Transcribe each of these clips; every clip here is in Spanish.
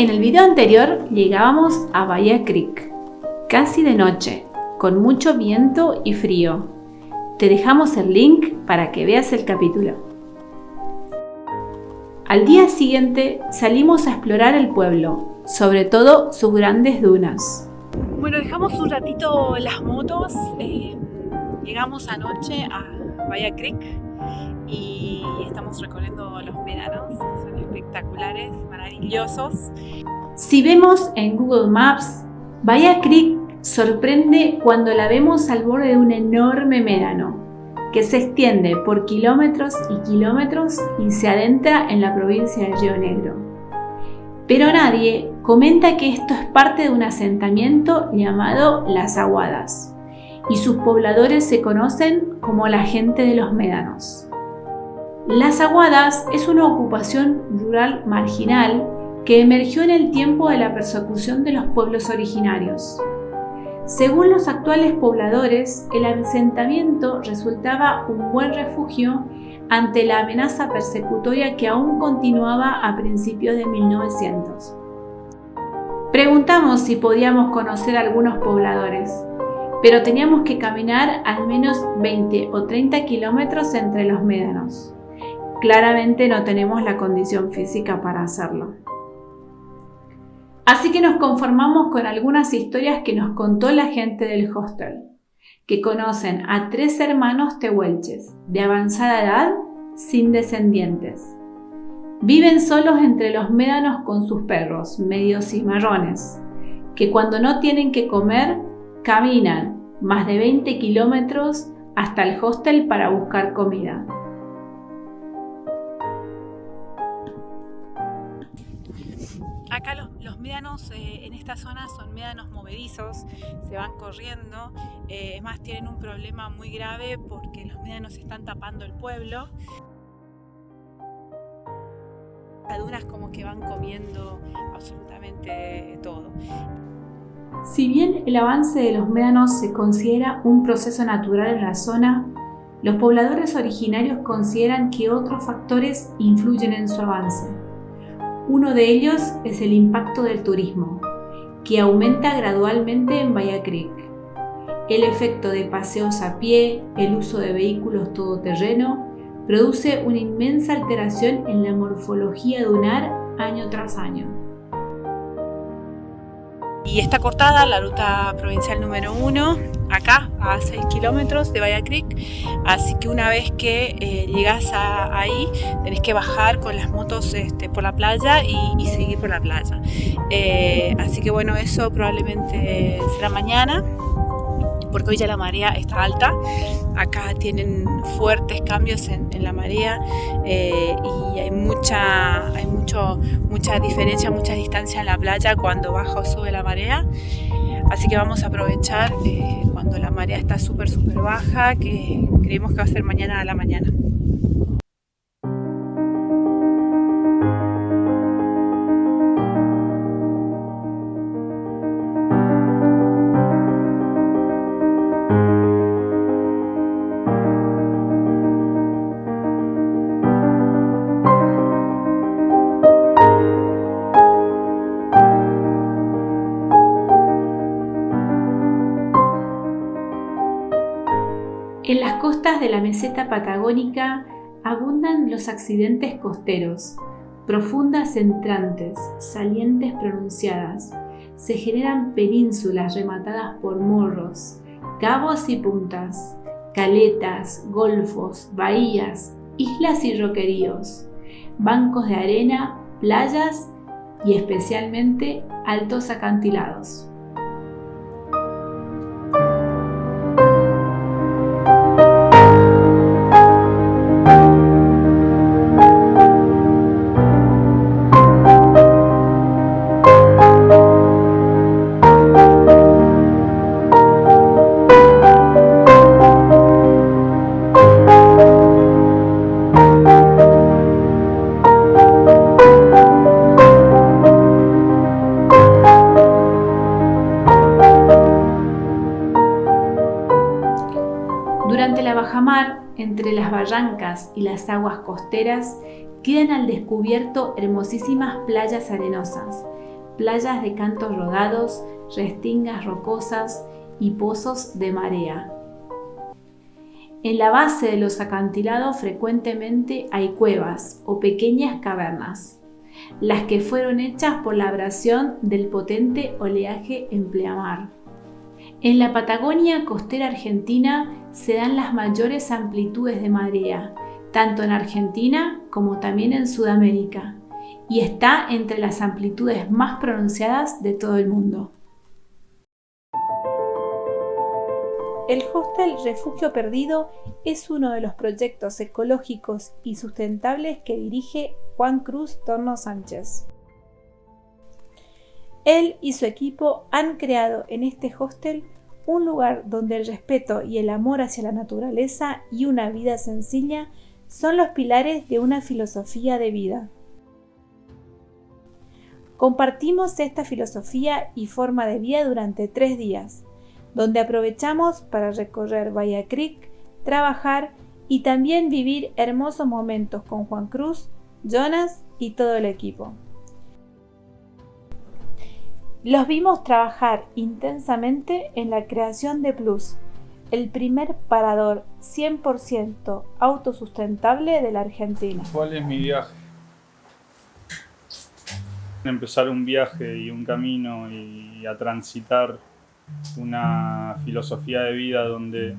En el video anterior llegábamos a Bahía Creek, casi de noche, con mucho viento y frío. Te dejamos el link para que veas el capítulo. Al día siguiente salimos a explorar el pueblo, sobre todo sus grandes dunas. Bueno, dejamos un ratito las motos, llegamos anoche a Bahía Creek y estamos recorriendo los médanos, que son espectaculares, maravillosos. Si vemos en Google Maps, Bahía Creek sorprende cuando la vemos al borde de un enorme médano, que se extiende por kilómetros y kilómetros y se adentra en la provincia de Río Negro. Pero nadie comenta que esto es parte de un asentamiento llamado Las Aguadas, y sus pobladores se conocen como la gente de los médanos. Las Aguadas es una ocupación rural marginal que emergió en el tiempo de la persecución de los pueblos originarios. Según los actuales pobladores, el asentamiento resultaba un buen refugio ante la amenaza persecutoria que aún continuaba a principios de 1900. Preguntamos si podíamos conocer a algunos pobladores, pero teníamos que caminar al menos 20 o 30 kilómetros entre los médanos. Claramente no tenemos la condición física para hacerlo. Así que nos conformamos con algunas historias que nos contó la gente del hostel, que conocen a 3 hermanos tehuelches de avanzada edad sin descendientes. Viven solos entre los médanos con sus perros, medios cimarrones, que cuando no tienen que comer, caminan más de 20 kilómetros hasta el hostel para buscar comida. Acá los médanos en esta zona son médanos movedizos, se van corriendo, es más, tienen un problema muy grave porque los médanos están tapando el pueblo. Las dunas como que van comiendo absolutamente todo. Si bien el avance de los médanos se considera un proceso natural en la zona, los pobladores originarios consideran que otros factores influyen en su avance. Uno de ellos es el impacto del turismo, que aumenta gradualmente en Bahía Creek. El efecto de paseos a pie, el uso de vehículos todoterreno, produce una inmensa alteración en la morfología dunar año tras año. Y está cortada la ruta provincial número 1, acá a 6 kilómetros de Bahía Creek, así que una vez que llegas ahí tenés que bajar con las motos por la playa y seguir por la playa. Así que bueno, eso probablemente será mañana, porque hoy ya la marea está alta. Acá tienen fuertes cambios en la marea y hay mucha diferencia, mucha distancia en la playa cuando baja o sube la marea. Así que vamos a aprovechar cuando la marea está súper baja, que creemos que va a ser mañana a la mañana. En las costas de la meseta patagónica abundan los accidentes costeros, profundas entrantes, salientes pronunciadas. Se generan penínsulas rematadas por morros, cabos y puntas, caletas, golfos, bahías, islas y roqueríos, bancos de arena, playas y especialmente altos acantilados. Durante la bajamar, entre las barrancas y las aguas costeras, quedan al descubierto hermosísimas playas arenosas, playas de cantos rodados, restingas rocosas y pozos de marea. En la base de los acantilados frecuentemente hay cuevas o pequeñas cavernas, las que fueron hechas por la abrasión del potente oleaje en pleamar. En la Patagonia costera argentina se dan las mayores amplitudes de marea, tanto en Argentina como también en Sudamérica, y está entre las amplitudes más pronunciadas de todo el mundo. El hostel Refugio Perdido es uno de los proyectos ecológicos y sustentables que dirige Juan Cruz Torno Sánchez. Él y su equipo han creado en este hostel un lugar donde el respeto y el amor hacia la naturaleza y una vida sencilla son los pilares de una filosofía de vida. Compartimos esta filosofía y forma de vida durante 3 días, donde aprovechamos para recorrer Bahía Creek, trabajar y también vivir hermosos momentos con Juan Cruz, Jonas y todo el equipo. Los vimos trabajar intensamente en la creación de Plus, el primer parador 100% autosustentable de la Argentina. ¿Cuál es mi viaje? Empezar un viaje y un camino y a transitar una filosofía de vida donde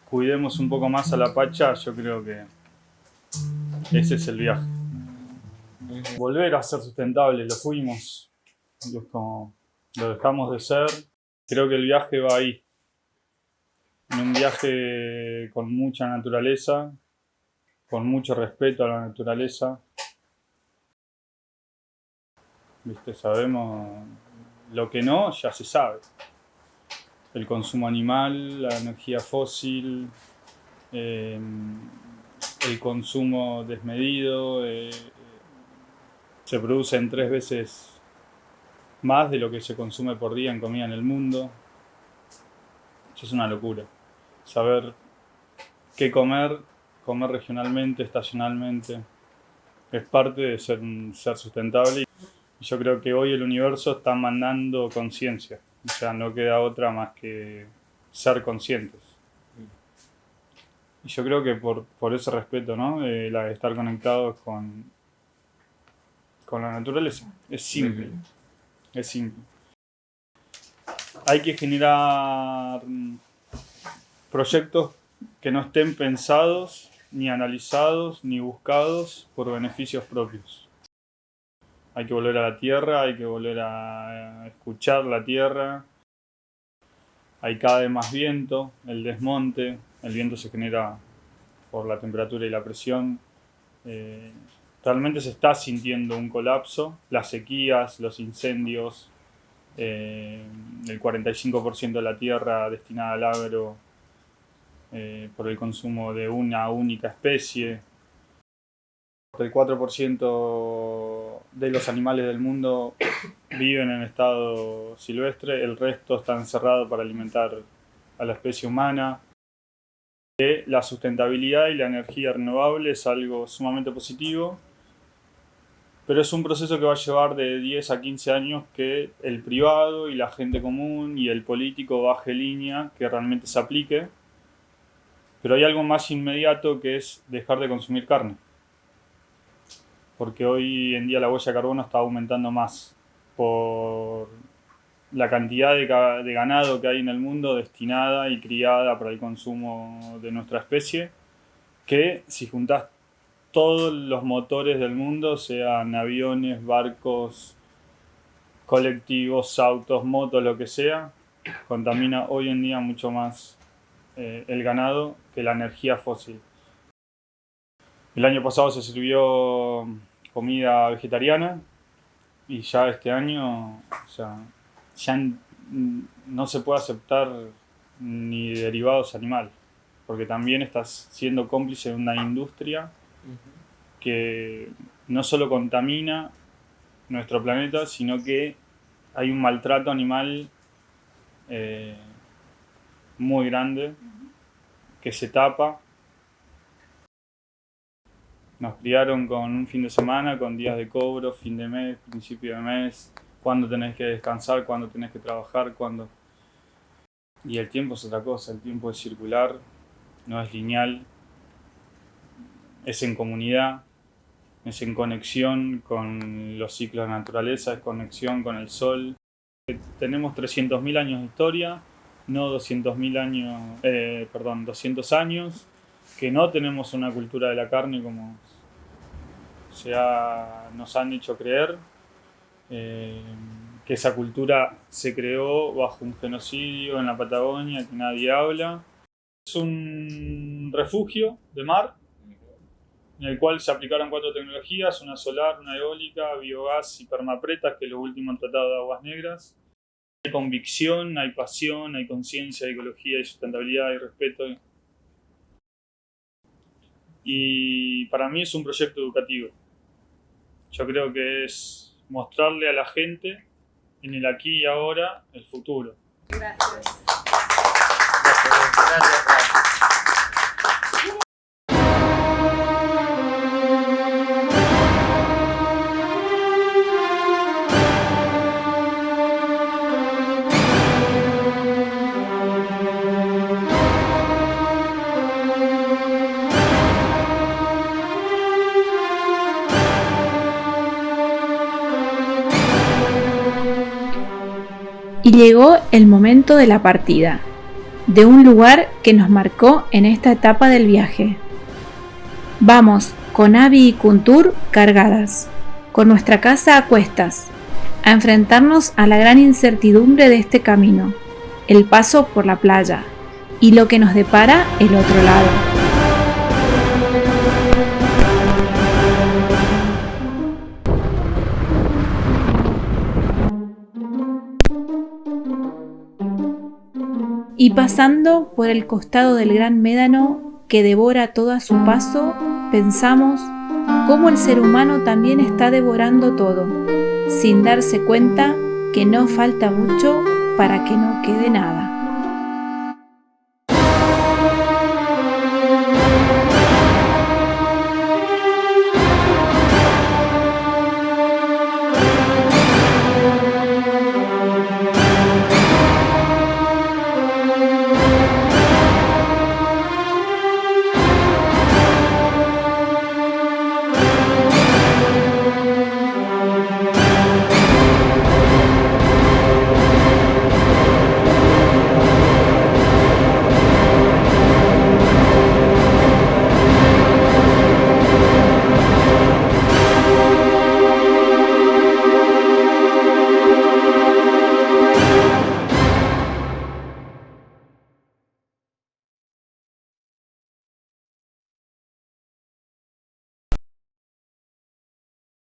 cuidemos un poco más a la Pacha, yo creo que ese es el viaje. Volver a ser sustentable, lo fuimos, lo dejamos de ser. Creo que el viaje va ahí, en un viaje con mucha naturaleza, con mucho respeto a la naturaleza. ¿Viste? Sabemos lo que no, ya se sabe. El consumo animal, la energía fósil, el consumo desmedido, se producen 3 veces más de lo que se consume por día en comida en el mundo. Eso es una locura. Saber qué comer regionalmente, estacionalmente, es parte de ser un ser sustentable. Y yo creo que hoy el universo está mandando conciencia. O sea, no queda otra más que ser conscientes. Y yo creo que por ese respeto, ¿no? La de estar conectados con la naturaleza. Es simple. Es simple. Hay que generar proyectos que no estén pensados, ni analizados, ni buscados por beneficios propios. Hay que volver a la tierra, hay que volver a escuchar la tierra. Hay cada vez más viento, el desmonte, el viento se genera por la temperatura y la presión. Realmente se está sintiendo un colapso, las sequías, los incendios, el 45% de la tierra destinada al agro por el consumo de una única especie. El 4% de los animales del mundo viven en estado silvestre, el resto está encerrado para alimentar a la especie humana. La sustentabilidad y la energía renovable es algo sumamente positivo, pero es un proceso que va a llevar de 10 a 15 años que el privado y la gente común y el político baje línea, que realmente se aplique. Pero hay algo más inmediato que es dejar de consumir carne. Porque hoy en día la huella de carbono está aumentando más por la cantidad de ganado que hay en el mundo destinada y criada para el consumo de nuestra especie, que si juntás todos los motores del mundo, sean aviones, barcos, colectivos, autos, motos, lo que sea, contamina hoy en día mucho más el ganado que la energía fósil. El año pasado se sirvió comida vegetariana y ya este año, o sea, ya no se puede aceptar ni derivados animales, porque también estás siendo cómplice de una industria que no solo contamina nuestro planeta, sino que hay un maltrato animal muy grande que se tapa. Nos criaron con un fin de semana, con días de cobro, fin de mes, principio de mes, cuándo tenés que descansar, cuándo tenés que trabajar, cuándo. Y el tiempo es otra cosa, el tiempo es circular, no es lineal, es en comunidad, es en conexión con los ciclos de la naturaleza, es conexión con el sol. Tenemos 300.000 años de historia, no 200.000 años, 200 años, que no tenemos una cultura de la carne como nos han hecho creer, que esa cultura se creó bajo un genocidio en la Patagonia que nadie habla. Es un refugio de mar en el cual se aplicaron 4 tecnologías, una solar, una eólica, biogás y permapretas, que es lo último en Tratado de Aguas Negras. Hay convicción, hay pasión, hay conciencia, hay ecología, hay sustentabilidad, hay respeto. Y para mí es un proyecto educativo. Yo creo que es mostrarle a la gente en el aquí y ahora el futuro. Gracias. Gracias. Y llegó el momento de la partida, de un lugar que nos marcó en esta etapa del viaje. Vamos con Abby y Kuntur cargadas, con nuestra casa a cuestas, a enfrentarnos a la gran incertidumbre de este camino, el paso por la playa y lo que nos depara el otro lado. Y pasando por el costado del gran médano que devora todo a su paso, pensamos cómo el ser humano también está devorando todo, sin darse cuenta que no falta mucho para que no quede nada.